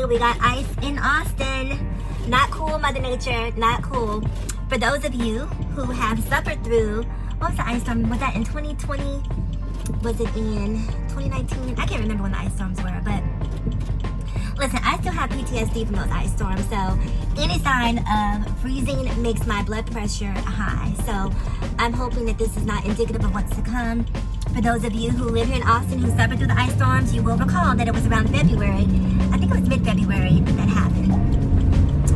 We got ice in Austin. Not cool, Mother Nature. Not cool. For those of you who have suffered through, what was the ice storm? Was that in 2020? Was it in 2019? I can't remember when the ice storms were, but listen, I still have PTSD from those ice storms, so any sign of freezing makes my blood pressure high. So I'm hoping that this is not indicative of what's to come. For those of you who live here in Austin who suffered through the ice storms, you will recall that it was around February. I think it was mid-February that happened.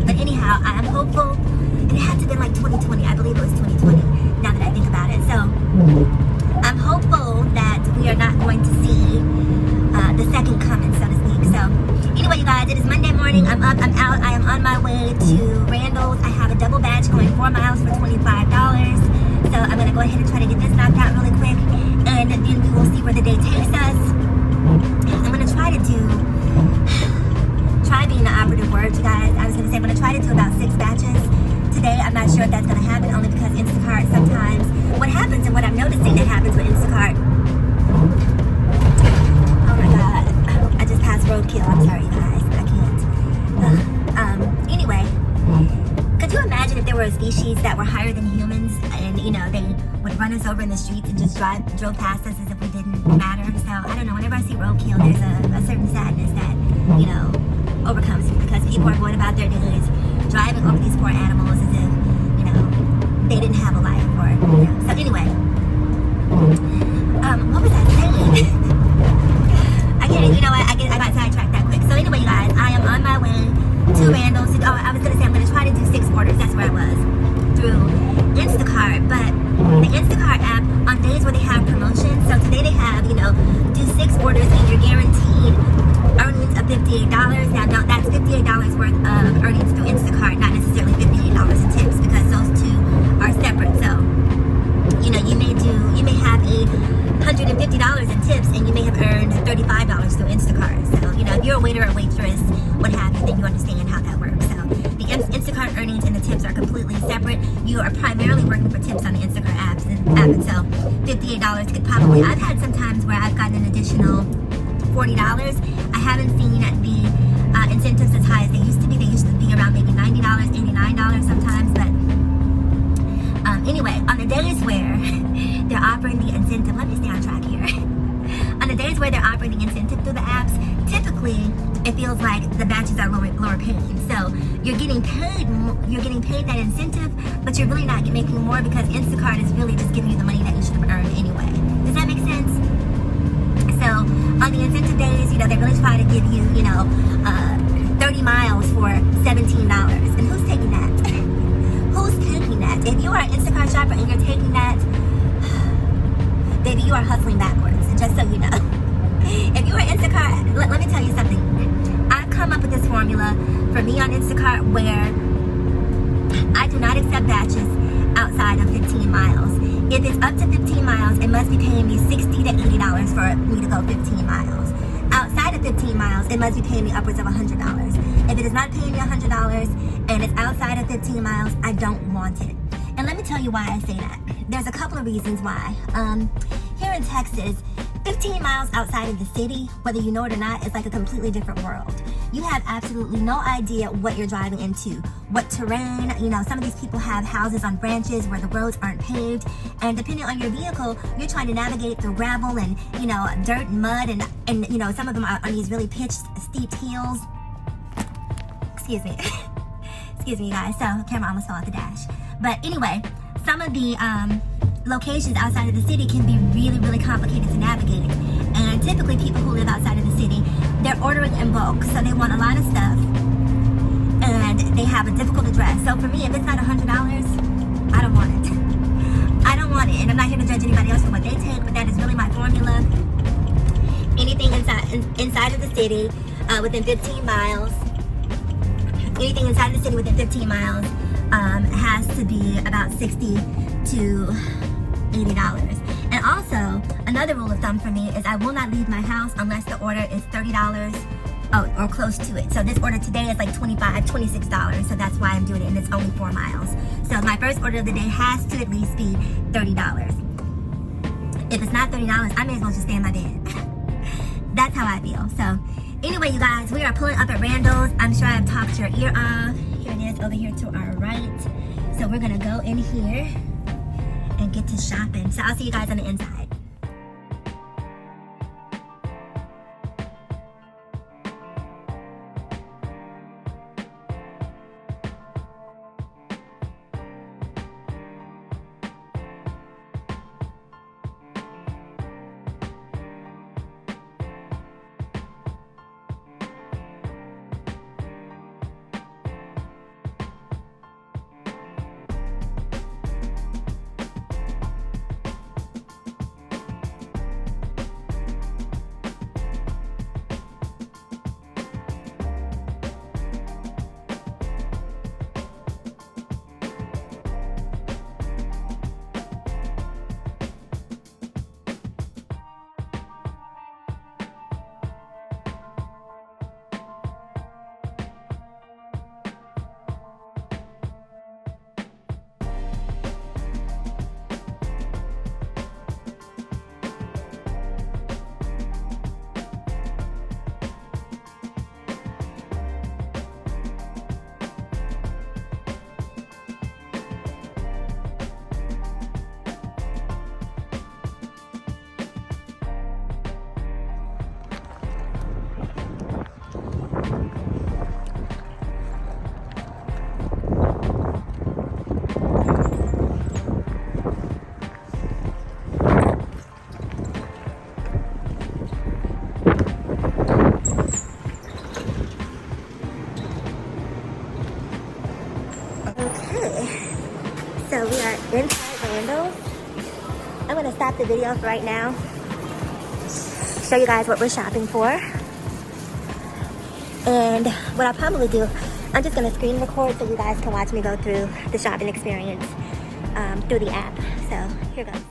But anyhow, I am hopeful. And it had to have been like 2020. I believe it was 2020, now that I think about it. So I'm hopeful that we are not going to see the second coming, so to speak. So anyway, you guys, it is Monday morning. I'm up, I'm out. I am on my way to Randall's. I have a double batch going 4 miles for $25. So I'm going to go ahead and try to get this knocked out really quick. And then we will see where the day takes us. I'm going to try being the operative word, you guys. I was going to say I'm going to try to do about 6 batches today. I'm not sure if that's going to happen, only because Instacart sometimes, what happens and what I'm noticing that happens with Instacart. Oh my God. I just passed roadkill. I'm sorry, you guys. I can't. Anyway, could you imagine if there were a species that were higher than humans and, you know, they would run us over in the streets and just drove past us as if we didn't matter? So, I don't know. Whenever I see roadkill, there's a certain sadness that, you know, overcomes me because people are going about their days driving over these poor animals as if, you know, they didn't have a life or, you know. So, anyway, what was I saying? I can't, you know what, I got sidetracked that quick. So anyway, you guys, I am on my way to Randall's. Oh, I was going to say I'm going to try to do 6 orders. That's where I was, through Instacart. But the Instacart app, on days where they have promotions, so today they have, you know, do 6 orders and you're guaranteed earnings of $58. Now, that's $58 worth of earnings through Instacart, not necessarily $58 in tips, because those two are separate. So, you know, you may have $150 in tips and you may have earned $35 through Instacart. So, you know, if you're a waiter or waitress, what have you, then you understand how that works. So the Instacart earnings and the tips are completely separate. You are primarily working for tips on the Instacart app, and so $58 could probably, I've had some times where I've gotten an additional $40. I haven't seen the incentives as high as they used to be. They used to be around maybe $90, $89 sometimes, but anyway, on the days where they're offering the incentive, let me stay on track here. On the days where they're offering the incentive through the apps, typically it feels like the batches are lower paying. So you're getting paid that incentive, but you're really not making more because Instacart is really just giving you the money that you should have earned anyway. Does that make sense? So on the incentive days, you know, they really try to give you, you know, 30 miles for $17. And who's taking that? Who's taking that? If you are an Instacart shopper and you're taking that, baby, you are hustling backwards, just so you know. If you are Instacart, let me tell you something. I've come up with this formula for me on Instacart where I do not accept batches outside of 15 miles. If it's up to 15 miles, it must be paying me $60 to $80 for me to go 15 miles. Outside of 15 miles, it must be paying me upwards of $100. If it is not paying me $100 and it's outside of 15 miles, I don't want it. And let me tell you why I say that. There's a couple of reasons why. Here in Texas, 15 miles outside of the city, whether you know it or not, is like a completely different world. You have absolutely no idea what you're driving into, what terrain. You know, some of these people have houses on branches where the roads aren't paved, and depending on your vehicle, you're trying to navigate through gravel and, you know, dirt and mud, and you know, some of them are on these really pitched, steep hills. Excuse me. Excuse me, you guys. So, the camera almost fell off the dash. But anyway, some of the locations outside of the city can be really, really complicated to navigate. And typically people who live outside of the city, they're ordering in bulk. So they want a lot of stuff and they have a difficult address. So for me, if it's not $100, I don't want it. I don't want it. And I'm not here to judge anybody else for what they take, but that is really my formula. Anything inside of the city within 15 miles, anything inside the city within 15 miles has to be about $60 to $80. And also, another rule of thumb for me is I will not leave my house unless the order is $30 or close to it. So this order today is like $25, $26. So that's why I'm doing it, and it's only 4 miles. So my first order of the day has to at least be $30. If it's not $30, I may as well just stay in my bed. That's how I feel. So Anyway, you guys, we are pulling up at Randall's. I'm sure I've talked your ear off. Here it is over here to our right. So we're gonna go in here and get to shopping. So I'll see you guys on the inside. So we are inside Randall. I'm gonna stop the video for right now. Show you guys what we're shopping for. And what I'll probably do, I'm just gonna screen record so you guys can watch me go through the shopping experience through the app. So here goes.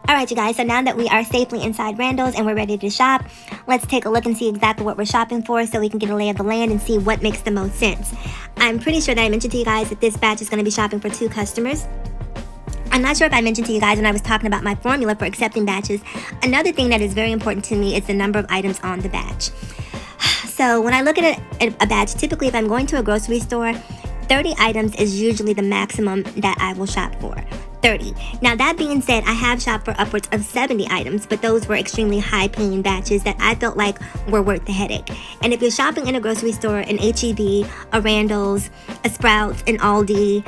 Alright you guys, so now that we are safely inside Randall's and we're ready to shop, let's take a look and see exactly what we're shopping for so we can get a lay of the land and see what makes the most sense. I'm pretty sure that I mentioned to you guys that this batch is going to be shopping for 2 customers. I'm not sure if I mentioned to you guys when I was talking about my formula for accepting batches. Another thing that is very important to me is the number of items on the batch. So when I look at a batch, typically if I'm going to a grocery store, 30 items is usually the maximum that I will shop for. 30. Now that being said, I have shopped for upwards of 70 items, but those were extremely high paying batches that I felt like were worth the headache. And if you're shopping in a grocery store, an H-E-B, a Randall's, a Sprouts, an Aldi,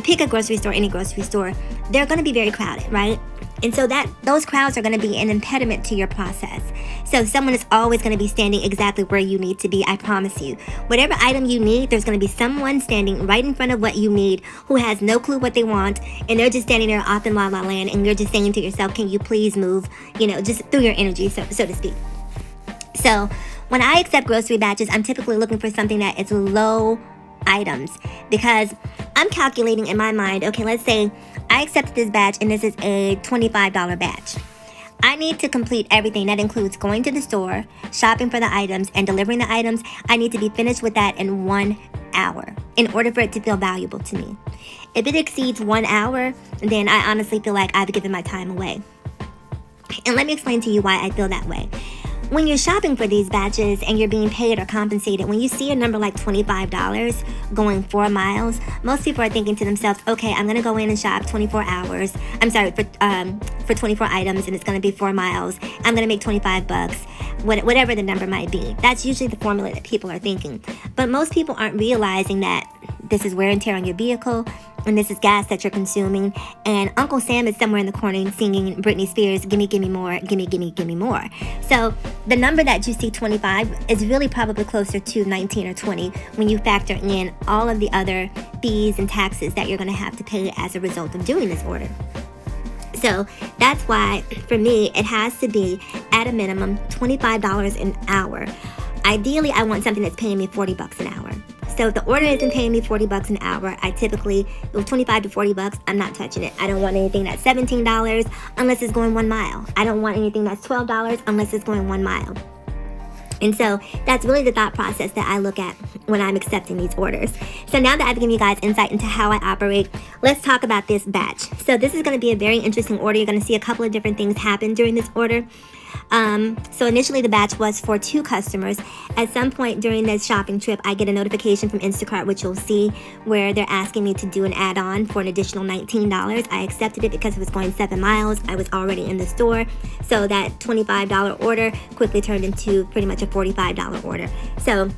pick a grocery store, any grocery store, they're going to be very crowded, right? And so those crowds are going to be an impediment to your process. So someone is always going to be standing exactly where you need to be, I promise you. Whatever item you need, there's going to be someone standing right in front of what you need who has no clue what they want, and they're just standing there off in la la land, and you're just saying to yourself, can you please move, just through your energy, so to speak. So when I accept grocery batches, I'm typically looking for something that is low items, because I'm calculating in my mind, okay, let's say I accepted this batch and this is a $25 batch. I need to complete everything. That includes going to the store, shopping for the items, and delivering the items. I need to be finished with that in 1 hour in order for it to feel valuable to me. If it exceeds 1 hour, then I honestly feel like I've given my time away. And let me explain to you why I feel that way. When you're shopping for these batches and you're being paid or compensated, when you see a number like $25 going 4 miles, most people are thinking to themselves, okay, I'm going to go in and shop 24 hours. I'm sorry, for 24 items, and it's going to be 4 miles. I'm going to make 25 bucks, whatever the number might be. That's usually the formula that people are thinking. But most people aren't realizing that this is wear and tear on your vehicle, and this is gas that you're consuming, and Uncle Sam is somewhere in the corner singing Britney Spears, gimme, gimme more, gimme, gimme, gimme more. So the number that you see, 25, is really probably closer to 19 or 20 when you factor in all of the other fees and taxes that you're going to have to pay as a result of doing this order. So that's why, for me, it has to be, at a minimum, $25 an hour. Ideally, I want something that's paying me 40 bucks an hour. So if the order isn't paying me 40 bucks an hour, I typically, with 25 to 40 bucks, I'm not touching it. I don't want anything that's $17 unless it's going 1 mile. I don't want anything that's $12 unless it's going 1 mile. And so that's really the thought process that I look at when I'm accepting these orders. So now that I've given you guys insight into how I operate, let's talk about this batch. So this is going to be a very interesting order. You're going to see a couple of different things happen during this order. So initially the batch was for 2 customers. At some point during this shopping trip, I get a notification from Instacart, which you'll see, where they're asking me to do an add-on for an additional $19. I accepted it because it was going 7 miles. I was already in the store. So that $25 order quickly turned into pretty much a $45 order. So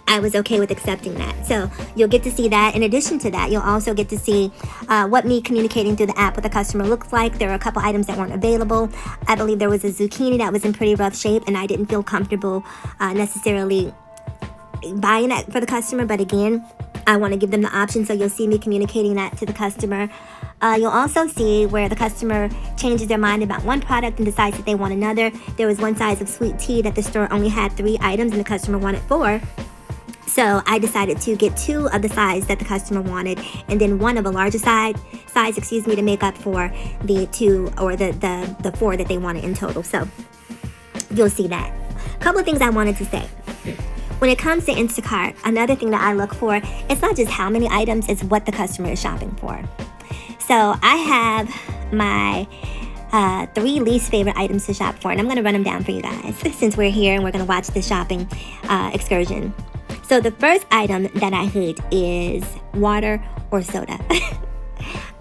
I was okay with accepting that. So you'll get to see that. In addition to that, you'll also get to see what me communicating through the app with the customer looks like. There are a couple items that weren't available. I believe there was a zucchini that was in pretty rough shape, and I didn't feel comfortable necessarily buying that for the customer. But again, I want to give them the option, so you'll see me communicating that to the customer. You'll also see where the customer changes their mind about one product and decides that they want another. There was one size of sweet tea that the store only had 3 items and the customer wanted 4. So I decided to get 2 of the size that the customer wanted, and then 1 of a larger size, to make up for the 2 or the 4 that they wanted in total. So you'll see that. A couple of things I wanted to say. When it comes to Instacart, another thing that I look for, it's not just how many items, it's what the customer is shopping for. So I have my 3 least favorite items to shop for, and I'm going to run them down for you guys since we're here and we're going to watch the shopping excursion. So the first item that I hate is water or soda.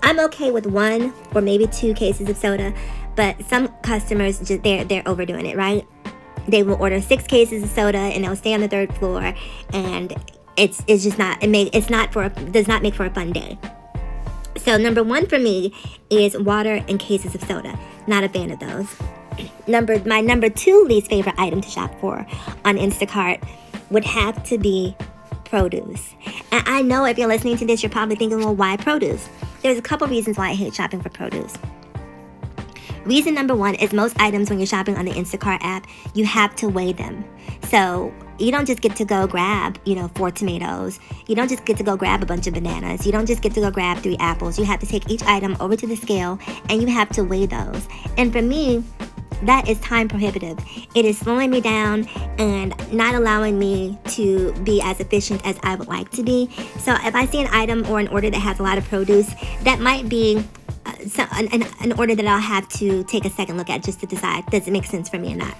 I'm okay with 1 or maybe 2 cases of soda, but some customers, they're overdoing it, right? They will order 6 cases of soda and they'll stay on the 3rd floor, and it's just not, does not make for a fun day. So number 1 for me is water and cases of soda. Not a fan of those. My number 2 least favorite item to shop for on Instacart would have to be produce. And I know if you're listening to this, you're probably thinking, well, why produce? There's a couple reasons why I hate shopping for produce. Reason number 1 is most items when you're shopping on the Instacart app, you have to weigh them. So you don't just get to go grab, 4 tomatoes. You don't just get to go grab a bunch of bananas. You don't just get to go grab 3 apples. You have to take each item over to the scale and you have to weigh those. And for me, that is time prohibitive. It is slowing me down and not allowing me to be as efficient as I would like to be. So if I see an item or an order that has a lot of produce, that might be an order that I'll have to take a second look at just to decide, does it make sense for me or not?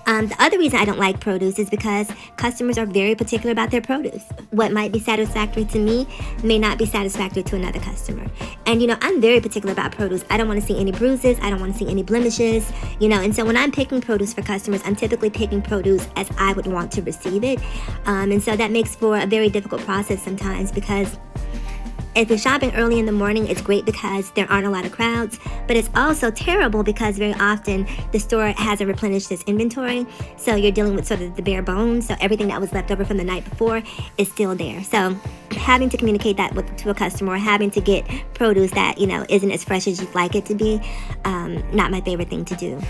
The other reason I don't like produce is because customers are very particular about their produce. What might be satisfactory to me may not be satisfactory to another customer. And, I'm very particular about produce. I don't want to see any bruises. I don't want to see any blemishes, and so when I'm picking produce for customers, I'm typically picking produce as I would want to receive it. And so that makes for a very difficult process sometimes, because if you're shopping early in the morning, it's great because there aren't a lot of crowds, but it's also terrible because very often the store hasn't replenished its inventory, so you're dealing with sort of the bare bones, so everything that was left over from the night before is still there. So having to communicate that to a customer, or having to get produce that, isn't as fresh as you'd like it to be, not my favorite thing to do.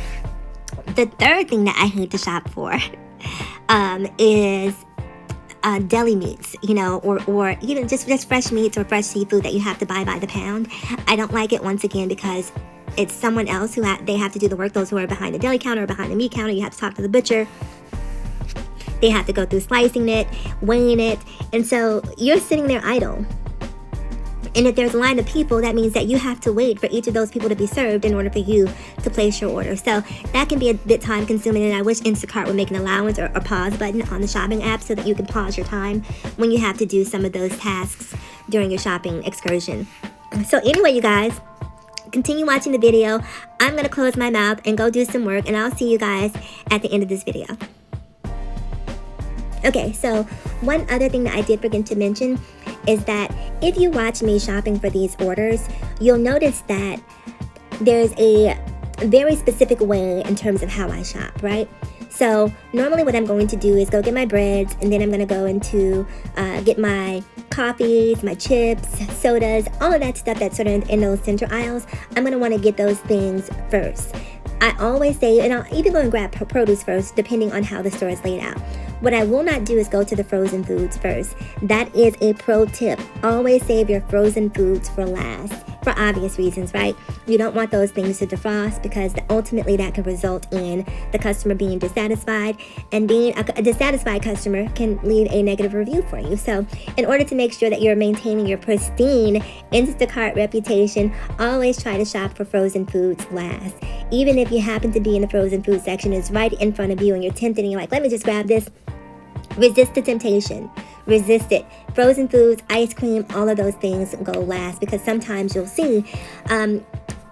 The third thing that I hate to shop for is deli meats, or even just fresh meats or fresh seafood that you have to buy by the pound. I don't like it, once again, because it's someone else who they have to do the work. Those who are behind the deli counter or behind the meat counter, you have to talk to the butcher. They have to go through slicing it, weighing it, and so you're sitting there idle. And if there's a line of people, that means that you have to wait for each of those people to be served in order for you to place your order. So that can be a bit time consuming, and I wish Instacart would make an allowance or a pause button on the shopping app so that you can pause your time when you have to do some of those tasks during your shopping excursion. So anyway, you guys, continue watching the video. I'm going to close my mouth and go do some work, and I'll see you guys at the end of this video. Okay, so one other thing that I did forget to mention is that if you watch me shopping for these orders, you'll notice that there's a very specific way in terms of how I shop, right? So normally what I'm going to do is go get my breads, and then I'm going to go into get my coffees, my chips, sodas, all of that stuff that's sort of in those center aisles. I'm going to want to get those things first. I always say, and I'll even go and grab produce first, depending on how the store is laid out. What I will not do is go to the frozen foods first. That is a pro tip. Always save your frozen foods for last. for obvious reasons, right? You don't want those things to defrost because ultimately that can result in the customer being dissatisfied, and being a dissatisfied customer can leave a negative review for you. So in order to make sure that you're maintaining your pristine Instacart reputation, always try to shop for frozen foods last. Even if you happen to be in the frozen food section, it's right in front of you and you're tempted and you're like, let me just grab this. Resist the temptation. Resist it. Frozen foods, ice cream, all of those things go last, because sometimes you'll see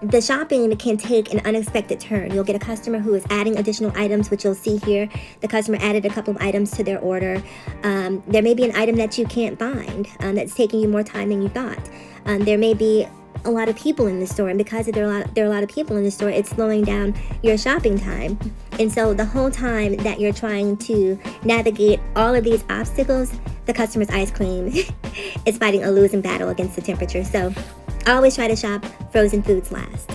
the shopping can take an unexpected turn. You'll get a customer who is adding additional items, which you'll see here. The customer added a couple of items to their order. There may be an item that you can't find that's taking you more time than you thought. There may be a lot of people in the store, and because there are a lot of people in the store, it's slowing down your shopping time. And so the whole time that you're trying to navigate all of these obstacles, the customer's ice cream is fighting a losing battle against the temperature. So always try to shop frozen foods last.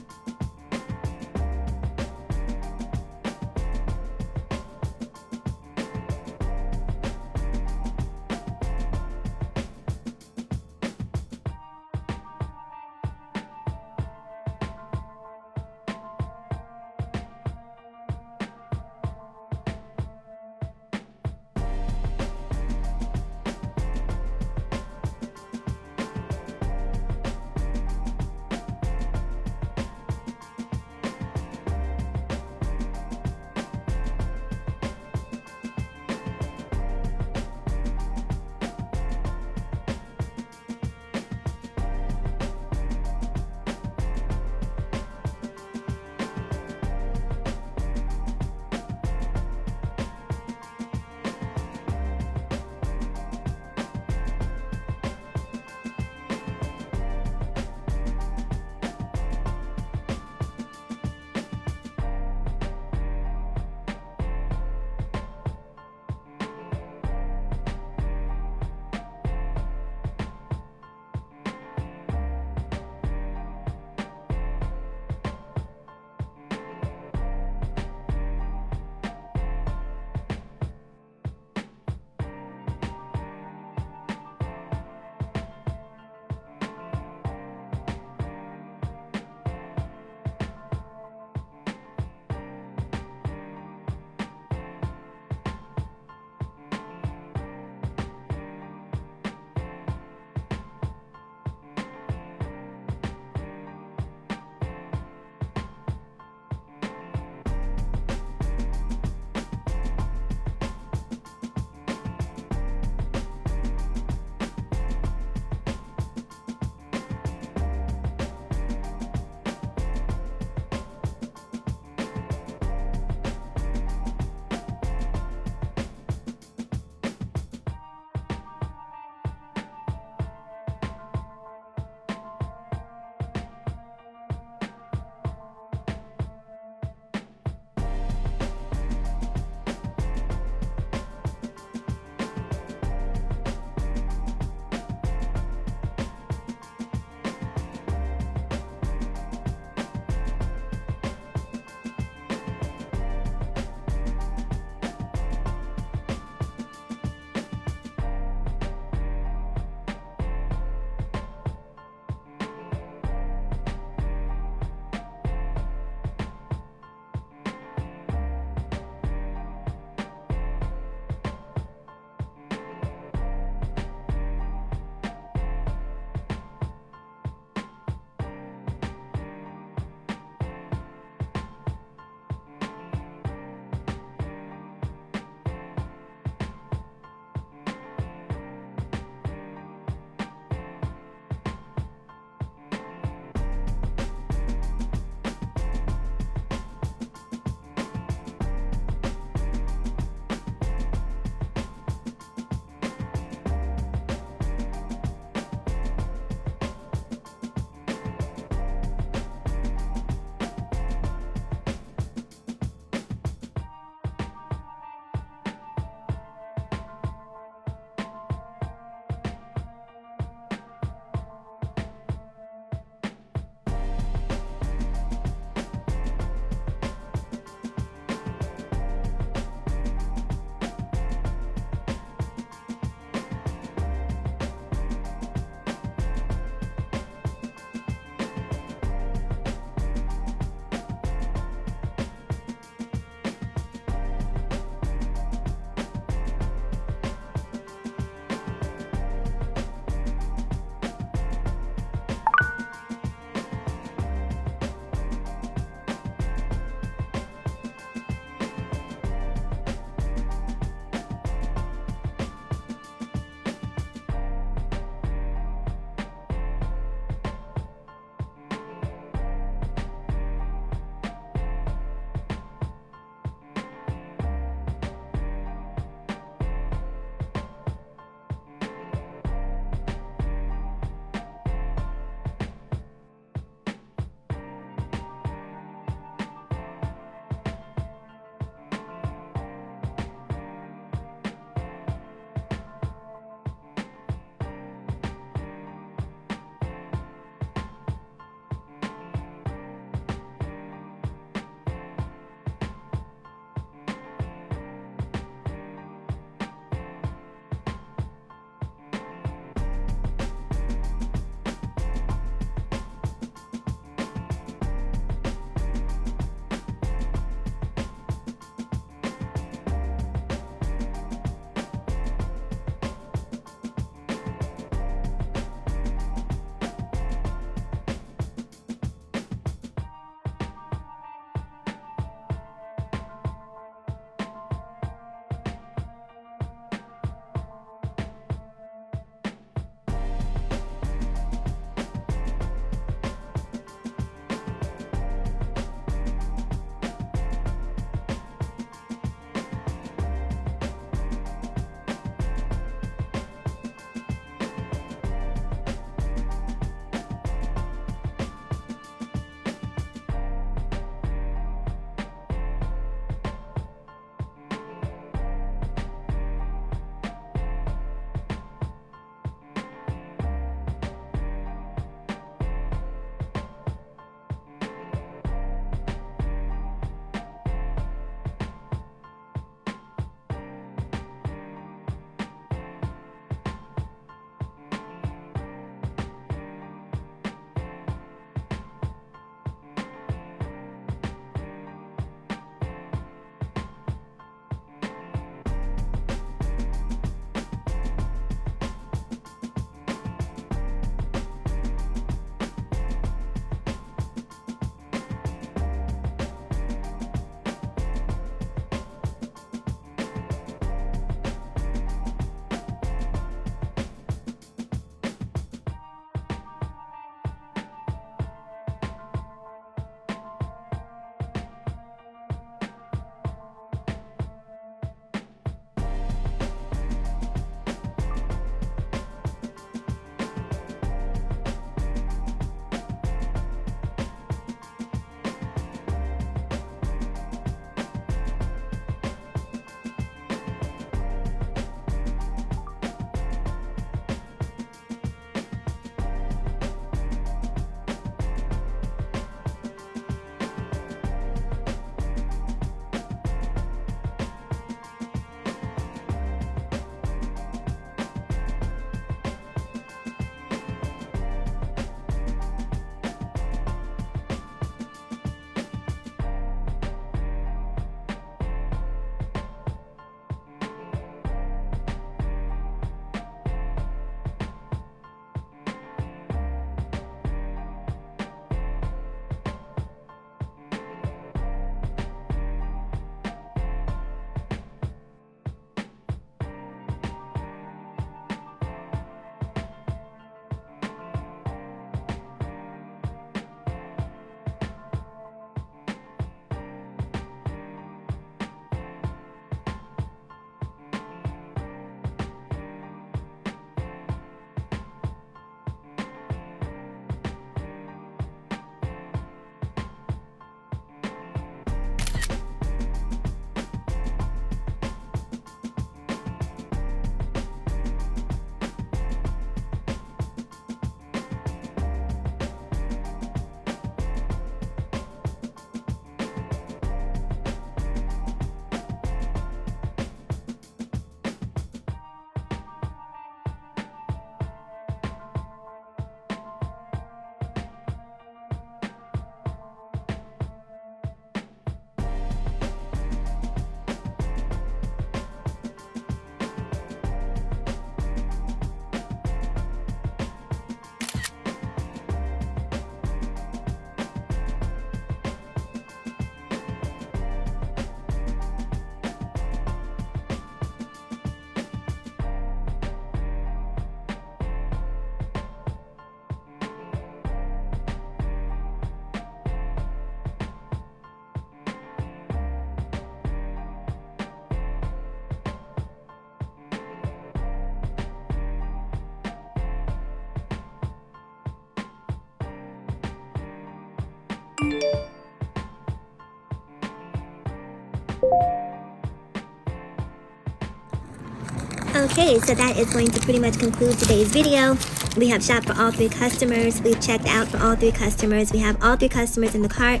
Okay, so that is going to pretty much conclude today's video. We have shopped for all 3 customers. We've checked out for all 3 customers. We have all 3 customers in the cart,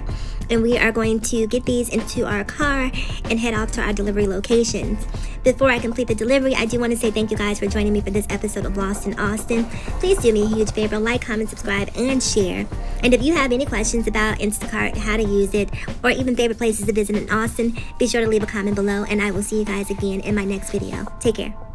and we are going to get these into our car and head off to our delivery locations. Before I complete the delivery, I do want to say thank you guys for joining me for this episode of Lost in Austin. Please do me a huge favor, like, comment, subscribe, and share. And if you have any questions about Instacart, how to use it, or even favorite places to visit in Austin, be sure to leave a comment below, and I will see you guys again in my next video. Take care.